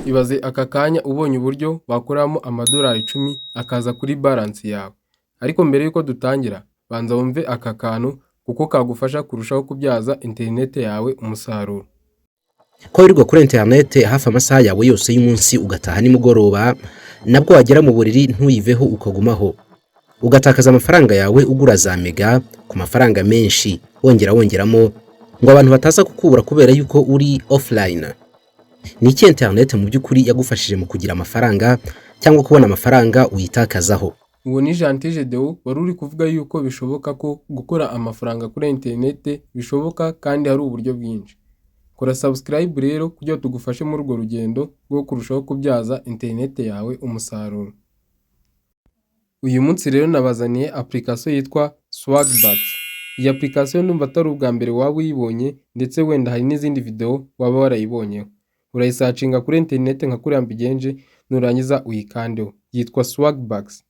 Ibaze aka kanya ubonye uburyo wakuramo amadolari 10 akaza kuri balance yawe. Ariko mbere yuko dutangira, banza wumve aka kantu kuko kagufasha kurushaho kubyaza interinete yawe umusaruro. Ko wirirwa kuri interinete hafi amasaha yawe yose y'umunsi ugataha nimugoroba, nabwo wagera mu buriri ntuyiveho ukagumaho, ugatakaza amafaranga yawe ugura za mega ku mafaranga menshi wongeramo ngo abantu bataza kukubura kubera yuko uri offline. Ni iki interinete mu by'ukuri yagufashije mu kugira amafaranga cyangwa kubona amafaranga uyitakazaho? Uwo ni Gentil Gedeon wari uri kuvuga yuko bishoboka ko gukora amafaranga kuri interinete bishoboka kandi hari uburyo bwinshi. Kora subscribe rero kugira tugufashe muri urwo rugendo rwo kurushaho kubyaza interinete yawe umusaruro. Uyu munsi rero nabazaniye application yitwa Swagbucks. Iyi application numva atari ubwa mbere waba uyibonye ndetse wenda hari n'izindi video waba warayibonyeho. Urayisearchinga kuri interinete nka kuriya mbigenje nurangiza uyikandeho. Yitwa Swagbucks.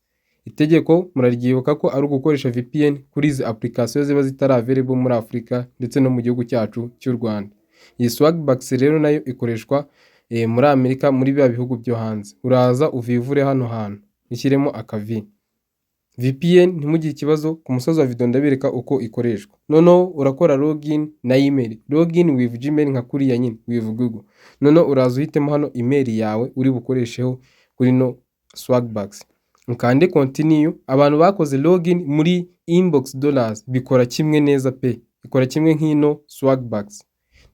Itegeko muraryibuka ko ari ugukoresha VPN kuri izi application ziba zitari available muri Afrika ndetse no mu gihugu cyacu cy'u Rwanda. Iyi Swagbucks rero nayo ikoreshwa muri Amerika muri biya bihugu byo hanze. Uraza uvivure hano hantu ishyiremo akavi. VPN ntimugire ikibazo, ku musozi wa video ndabereka uko ikoreshwa. Noneho urakora login na email. Login with Gmail nka kuriya nyine with Google. Noneho uraza uhitemo hano email yawe uri bukoresheho kuri no Swagbucks. Ukande continue. Abantu bakoze login muri Inbox Dollars bikora kimwe neza pe. Ikora kimwe nk'ino Swagbucks.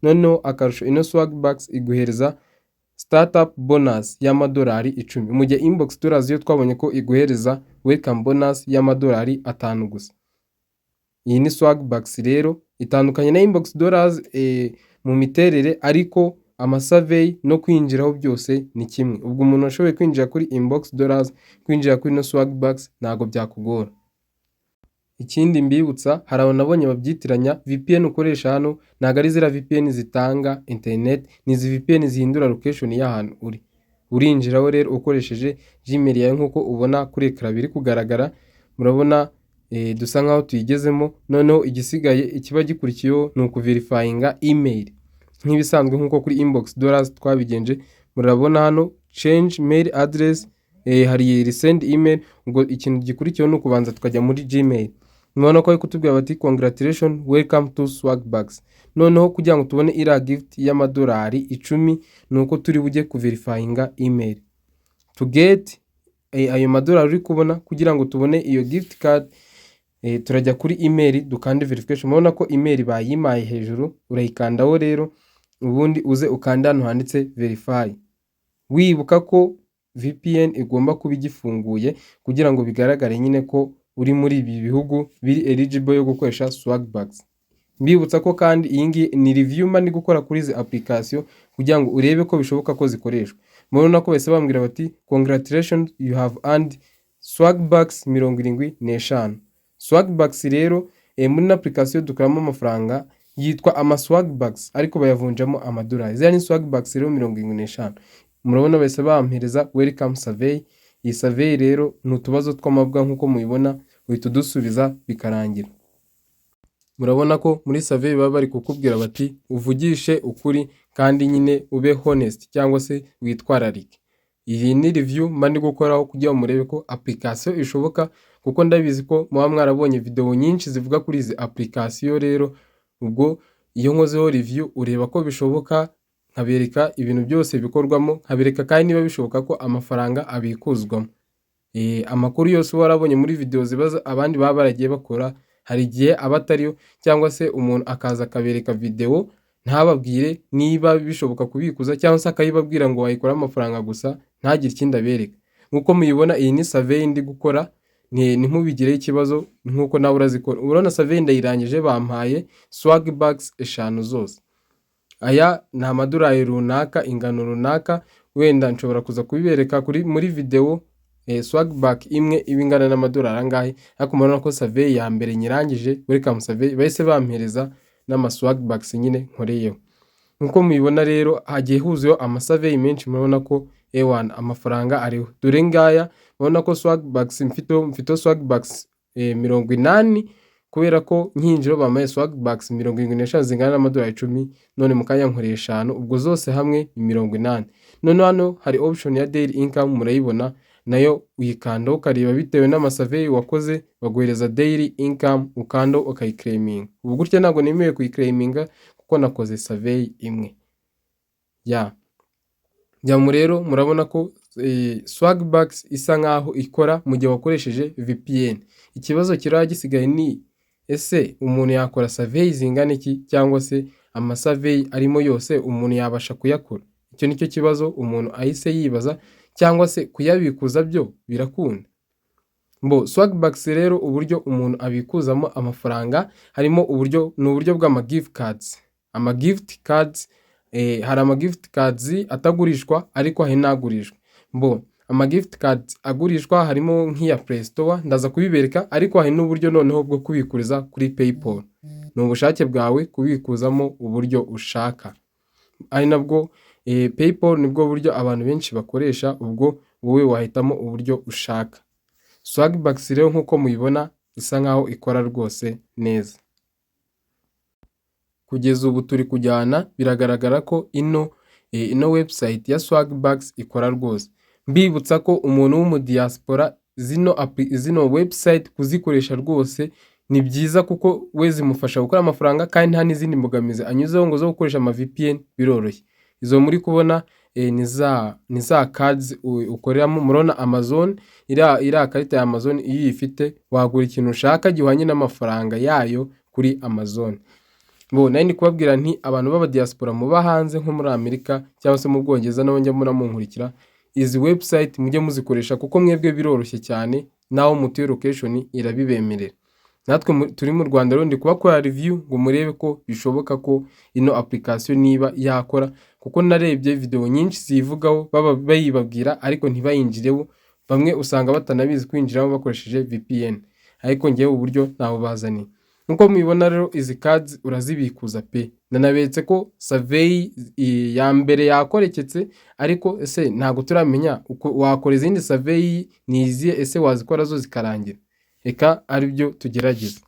Noneho akarusho ino Swagbucks iguhereza startup bonus y'amadolari 10. Mu gihe Inbox Dollars yo twabonye ko iguhereza welcome bonus y'amadolari 5 gusa. Iyi ni Swagbucks rero itandukanye na Inbox Dollars mu miterere, ariko amasurvey no kwinjiraho byose ni kimwe. Ubwo umuntu ashoboye kwinjira kuri Inbox Dollars, kwinjira kuri no Swagbucks ntago byakugora. Ikindi mbibutsa, hari abantu nabonye babyitiranya VPN ukoresha hano ntago ari zira VPN zitanga internet, ni izi VPN zihindura location y'ahantu uri. Urinjiraho rero ukoresheje Gmail yawe nkuko ubona kuri ekara biri kugaragara. Murabona dusa nkaho tuyigezemo. Noneho igisigaye ikiba gikurikiyeho ni ukuverifyinga email nk'ibisanzwe nkuko kuri Inbox Dollars twabigenje. Murabona hano change mail address, hari resend email. Ubwo ikintu gikurikiyeho ni ukubanza tukajya muri Gmail. Mubona ko ari kutubwira bati congratulations, welcome to Swagbucks. Noneho kugira ngo tubone ira gift y'amadolari 10 nuko turi bujye kuverifyinga email. To get ayo madolari uri kubona, kugira ngo tubone iyo gift card turajya kuri email dukande verification. Mubona ko email bayimaye hejuru, urayikandaho rero ubundi uze ukanda hano handitse verify. Wibuka ko VPN igomba kuba igifunguye kugira ngo bigaragare nyine ko uri muri ibi bihugu biri eligible yo gukoresha Swagbucks. Mbibutsa ko kandi iyi ngiyi ni review mani gukora kuri izi application kugira ngo urebe ko bishoboka ko zikoreshwa. Murabona ko bese bambwira bati congratulations, you have earned Swagbucks 75. Swagbucks rero muri application dukoramo amafaranga yitwa ama Swagbucks ariko bayavunjamo amadolari. Zya ni Swagbucks rero 75. Murabona bese bampereza welcome survey. Iyi survey rero ni utubazo tw'amabwa nkuko mubibona, uhita udusubiza bikarangira. Murabona ko muri survey baba bari kukubwira bati uvugishe ukuri kandi nyine ube honest cyangwa se witwararike. Iyi ni review mani gukoraho kugira murebe ko application ishoboka, kuko ndabizi ko muba mwarabonye video nyinshi zivuga kuri izi application. Rero ubwo iyo nkozeho review ureba ko bishoboka, nkabereka ibintu byose bikorwamo, nkabereka kandi niba bishoboka ko amafaranga abikuzwamo. Amakuru yose warabonye muri video zibaza abandi baba baragiye bakora, hari igihe abatariyo cyangwa se umuntu akaza akabereka video ntababwire niba bishoboka kubikuza, cyangwa se akayibabwira ngo wayikora amafaranga gusa ntagire ikindi abereka. Nkuko muyibona iyi ni survey ndi gukora, ntimubigireho ikibazo nkuko nawe urazikora. Urabona survey ndayirangije, bampaye Swagbucks 5 zose. Aya ni amadolari runaka, ingano runaka, wenda nshobora kuza kubibereka kuri muri video. Swagbuck imwe ibingana n'amadolari angahe, ariko murabona ko survey ya mbere nyirangije, welcome survey, bahise bampereza n'ama Swagbucks nyine nkoreyeho. Nkuko mubibona rero hagiye huzuyeho amasurvey menshi. Murabona ko amafaranga ariho. Dore ngaya murabona ko Swagbucks mfite Swagbucks 80 kubera ko nkinjiro bamaye swagbucks 75 zingana n'amadolari 10 none mu kanya nkoreye 5 ubwo zose hamwe ni 80. None hano hari option ya daily income murayibona nayo uyikandaho ukareba bitewe n'amasurvey wakoze baguhereza daily income ukando ukayiclaiming. Ubu gutya ntabwo nemewe kuyiclaiminga kuko nakoze survey imwe. Rero murabona ko swagbucks isa nkaho ikora mu gihe wakoresheje VPN. Ikibazo kiraba gisigaye ni ese umuntu yakora survey zingana iki cyangwa se amasurvey arimo yose umuntu yabasha kuyakora. Icyo nicyo kibazo umuntu ahise yibaza cyangwa se kuyabikuza byo birakunda. Swagbucks rero uburyo umuntu abikuzamo amafaranga harimo uburyo bw'ama gift cards. Ama gift cards hari ama gift cards atagurishwa ariko hari n'agurishwa. Ama gift cards agurishwa harimo nk'iya Play Store ndaza kubibereka, ariko hari n'uburyo noneho bwo kubikuriza kuri PayPal. Ni ubushake bwawe kubikuzamo uburyo ushaka. Ari nabwo PayPal nibwo buryo abantu benshi bakoresha, ubwo wowe wahitamo uburyo ushaka. Swagbucks rero nkuko mubibona isa nkaho ikora rwose neza. Kugeza ubu turi kujyana biragaragara ko ino website ya Swagbucks ikora rwose. Mbibutsa ko umuntu w'umudiaspora zino website kuzikoresha rwose ni byiza kuko we zimufasha gukora amafaranga kandi nta n'izindi mbogamizi anyuzeho ngo zo gukoresha ama VPN biroroshye. Izo muri kubona ni za cards ukoreramo. Murona Amazon iriya karita ya Amazon iyo uyifite wagura ikintu ushaka gihwanye n'amafaranga yayo kuri Amazon. Nari ndi kubabwira nti abantu b'aba diaspora muba hanze nko muri Amerika cyangwa se mu Bwongereza nabo njya munkurikira, izi website mujye muzikoresha kuko mwebwe biroroshye cyane, naho mutuye location irabibemerera. Natwe turi mu Rwanda rero ndi kubakora review ngo murebe ko bishoboka ko ino application niba yakora, kuko narebye video nyinshi zivugaho baba bayibabwira ariko ntibayinjireho. Bamwe usanga batanabizi kwinjiramo bakoresheje VPN, ariko ngewe uburyo ntaho bazaniye. Nkuko mubibona rero izi cards urazibikuza pe. Nanabetse ko survey ya mbere yakoreketse, ariko ese ntago turamenya uko wakora izindi survey niziye, ese wazikora zo zikarangira. Reka aribyo tugerageza.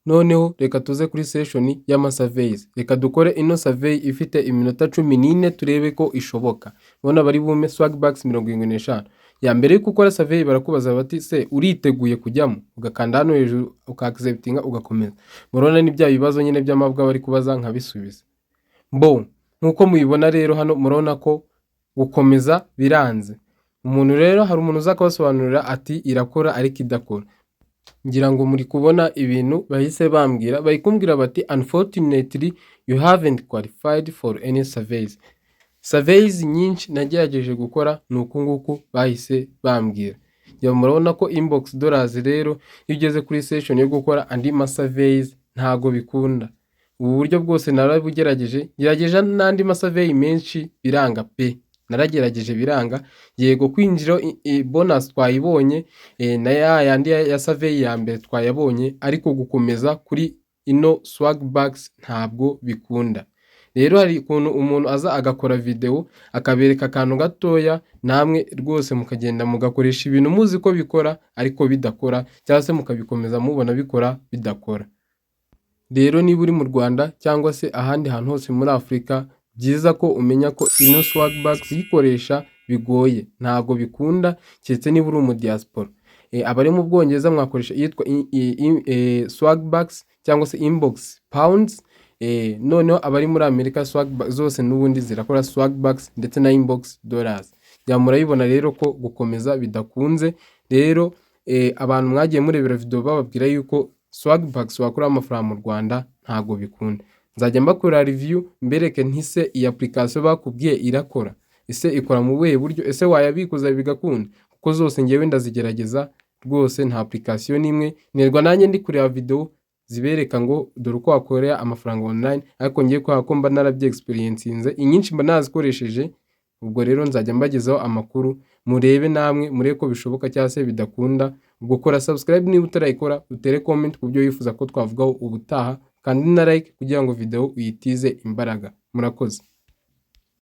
Noneho reka tuze kuri session y'ama surveys. Reka dukore ino survey ifite iminota 14 turebe ko ishoboka. Bona bari bume Swagbucks 75. Ya mbere yuko ukora survey barakubaza bati se uriteguye kujyamo, ugakanda hano hejuru ukaacceptinga ugakomeza. Murona ni bya bibazo nyine by'amabwa bari kubaza nkabisubiza. Nkuko mubibona rero hano murona ko gukomeza biranze. Umuntu rero hari umuntu uzakabasobanurira ati irakora ariko idakora. Ngira ngo muri kubona ibintu bahise bambwira, bayikumbwira bati unfortunately you haven't qualified for any surveys. Surveys nyinshi nagerageje gukora nuko nguko bahise bambwira. Ngira murabona ko inbox dollars rero iyo ugeze kuri session yo gukora andi ma surveys ntago bikunda. Ubu buryo bwose narabugerageje, gerageje n'andi ma survey menshi biranga pe. Naragerageje biranga, yego kwinjira bonus twayibonye na yandi ya survey ya mbere twayabonye, ariko gukomeza kuri ino Swagbucks ntabwo bikunda. Rero hari ukuntu umuntu aza agakora video akabereka akantu gatoya, namwe rwose mukagenda mugakoresha ibintu muzi ko bikora ariko bidakora, cyangwa se mukabikomeza mubona bikora bidakora. Rero niba uri mu Rwanda cyangwa se ahandi hantu hose muri Afrika, byiza ko umenya ko ino Swagbucks uyikoresha bigoye, ntago bikunda cyetse niba uri mu diaspora. Abari mu Bwongereza mwakoresha yitwa Swagbucks cyangwa se inbox pounds. Noneho abari muri Amerika Swagbucks zose n'ubundi zirakora Swagbucks ndetse na inbox dollars. Murayibona rero ko gukomeza bidakunze. Rero abantu mwagiye murebera video bababwira yuko Swagbucks wakora amafaranga mu Rwanda ntago bikunda. Nzajya mbakora review mbereke ntise iyi application bakubwiye irakora, ese ikora mu buhe buryo, ese wayabikuza bigakunda, kuko zose ngewe ndazigerageza rwose nta application imwe nerwa nanjye ndi kureba video zibereka ngo dore uko wakorera amafaranga online, ariko ngiye ko mba narabye experience inyinshi mba nazikoresheje. Ubwo rero nzajya mbagezaho amakuru murebe namwe murebe ko bishoboka cyangwa se bidakunda. Ubwo kora subscribe niba utarayikora, utere comment ku byo wifuza ko twavugaho ubutaha, kandi na like kugira ngo video uyitize imbaraga. Murakoze.